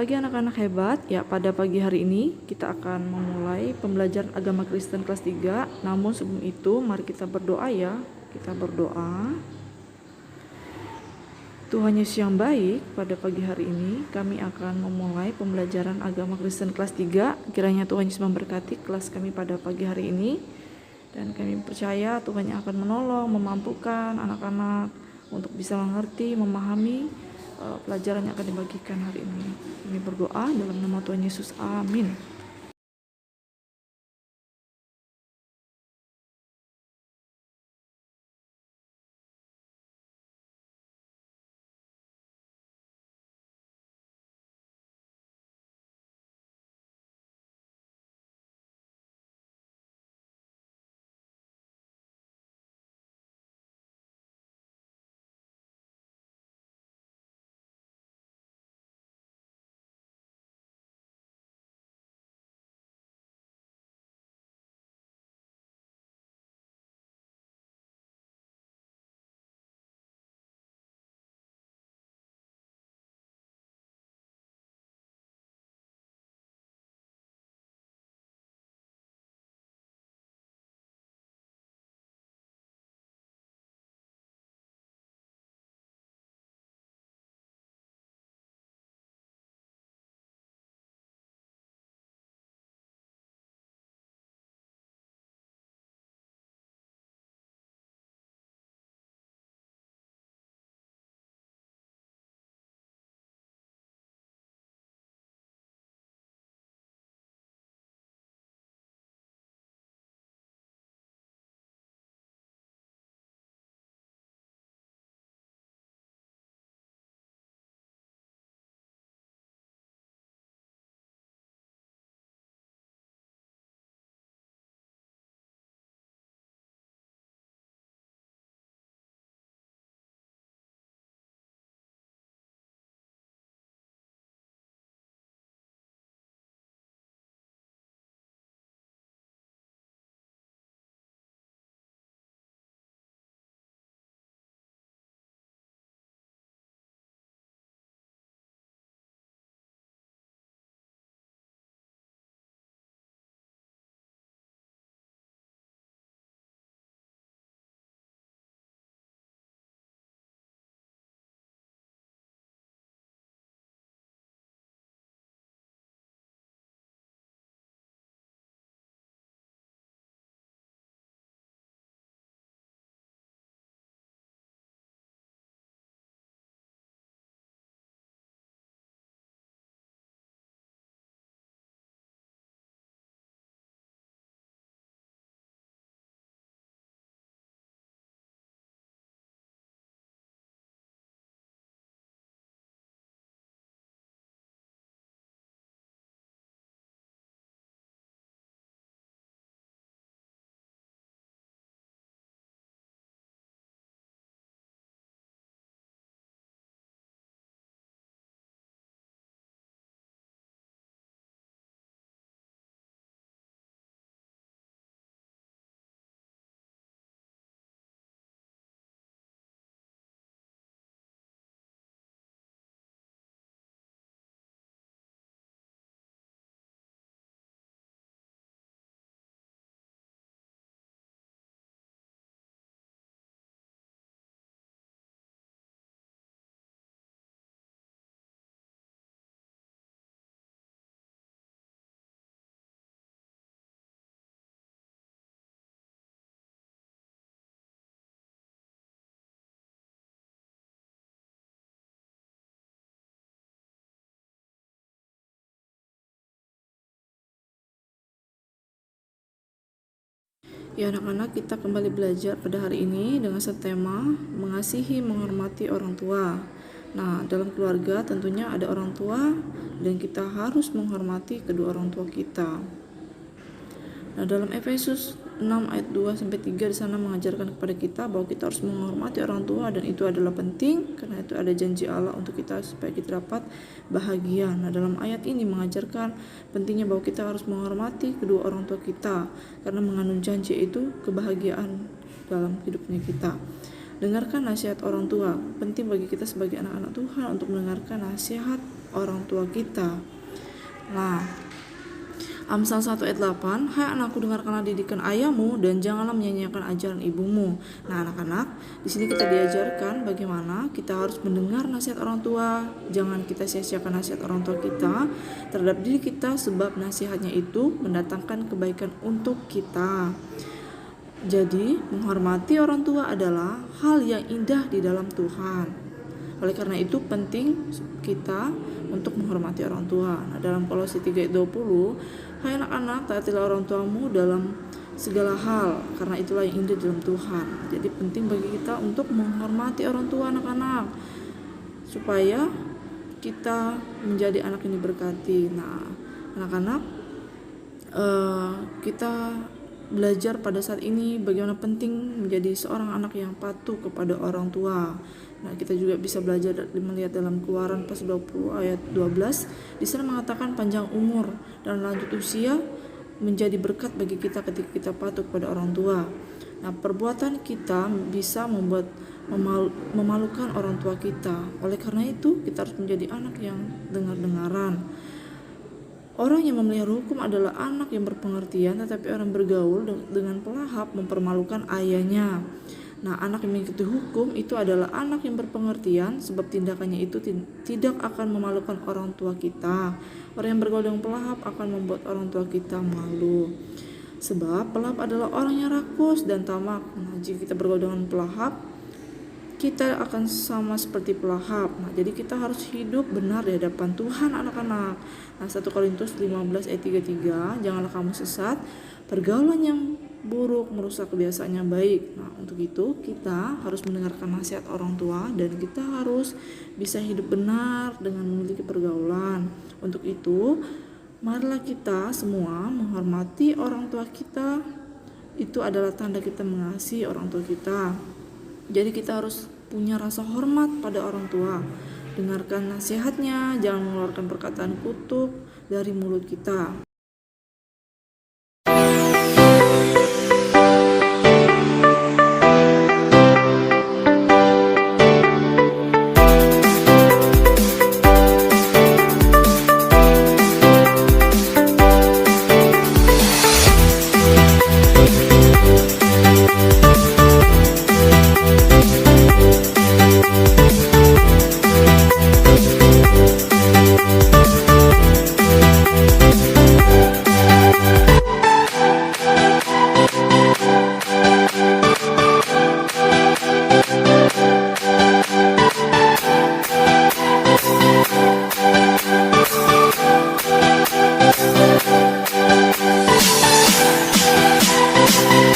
pagi anak-anak hebat. Ya, pada pagi hari ini kita akan memulai pembelajaran agama Kristen kelas 3. Namun sebelum itu mari kita berdoa ya. Kita berdoa. Tuhan Yesus yang baik, pada pagi hari ini kami akan memulai pembelajaran agama Kristen kelas 3. Kiranya Tuhan Yesus memberkati kelas kami pada pagi hari ini. Dan kami percaya Tuhan yang akan menolong, memampukan anak-anak untuk bisa mengerti, memahami pelajaran yang akan dibagikan hari ini. Kami berdoa dalam nama Tuhan Yesus. Amin. Ya anak-anak, kita kembali belajar pada hari ini dengan tema mengasihi, menghormati orang tua. Nah, dalam keluarga tentunya ada orang tua dan kita harus menghormati kedua orang tua kita. Nah, dalam Efesus 6 ayat 2-3 di sana mengajarkan kepada kita bahwa kita harus menghormati orang tua, dan itu adalah penting karena itu ada janji Allah untuk kita supaya kita dapat bahagia. Nah, dalam ayat ini mengajarkan pentingnya bahwa kita harus menghormati kedua orang tua kita karena mengandung janji itu kebahagiaan dalam hidupnya kita. Dengarkan nasihat orang tua. Penting bagi kita sebagai anak-anak Tuhan untuk mendengarkan nasihat orang tua kita. Nah, Amsal 1 ayat 8, hai anakku, dengarkanlah didikan ayahmu dan janganlah menyanyiakan ajaran ibumu. Nah, anak-anak, di sini kita diajarkan bagaimana kita harus mendengar nasihat orang tua. Jangan kita sia-siakan nasihat orang tua kita terhadap diri kita, sebab nasihatnya itu mendatangkan kebaikan untuk kita. Jadi, menghormati orang tua adalah hal yang indah di dalam Tuhan. Oleh karena itu penting kita untuk menghormati orang tua. Nah, dalam Kolose 3 ayat 20, hai anak-anak, taatilah orang tuamu dalam segala hal, karena itulah yang indah dalam Tuhan. Jadi penting bagi kita untuk menghormati orang tua, anak-anak, supaya kita menjadi anak yang diberkati. Nah, anak-anak, kita belajar pada saat ini bagaimana penting menjadi seorang anak yang patuh kepada orang tua. Nah, kita juga bisa belajar melihat dalam Keluaran pasal 20 ayat 12. Di sana mengatakan panjang umur dan lanjut usia menjadi berkat bagi kita ketika kita patuh kepada orang tua. Nah, perbuatan kita bisa membuat memalukan orang tua kita. Oleh karena itu, kita harus menjadi anak yang dengar-dengaran. Orang yang memelihara hukum adalah anak yang berpengertian, tetapi orang bergaul dengan pelahap mempermalukan ayahnya. Nah, anak yang mengikuti hukum itu adalah anak yang berpengertian, sebab tindakannya itu tidak akan memalukan orang tua kita. Orang yang bergaul dengan pelahap akan membuat orang tua kita malu. Sebab pelahap adalah orang yang rakus dan tamak. Nah, jika kita bergaul dengan pelahap, kita akan sama seperti pelahap. Nah, jadi kita harus hidup benar di hadapan Tuhan, anak-anak. Nah, 1 Korintus 15 ayat 33, janganlah kamu sesat, pergaulan yang buruk merusak kebiasaan yang baik. Nah, untuk itu kita harus mendengarkan nasihat orang tua dan kita harus bisa hidup benar dengan memiliki pergaulan. Untuk itu, marilah kita semua menghormati orang tua kita. Itu adalah tanda kita mengasihi orang tua kita. Jadi kita harus punya rasa hormat pada orang tua. Dengarkan nasihatnya, jangan mengeluarkan perkataan kutuk dari mulut kita.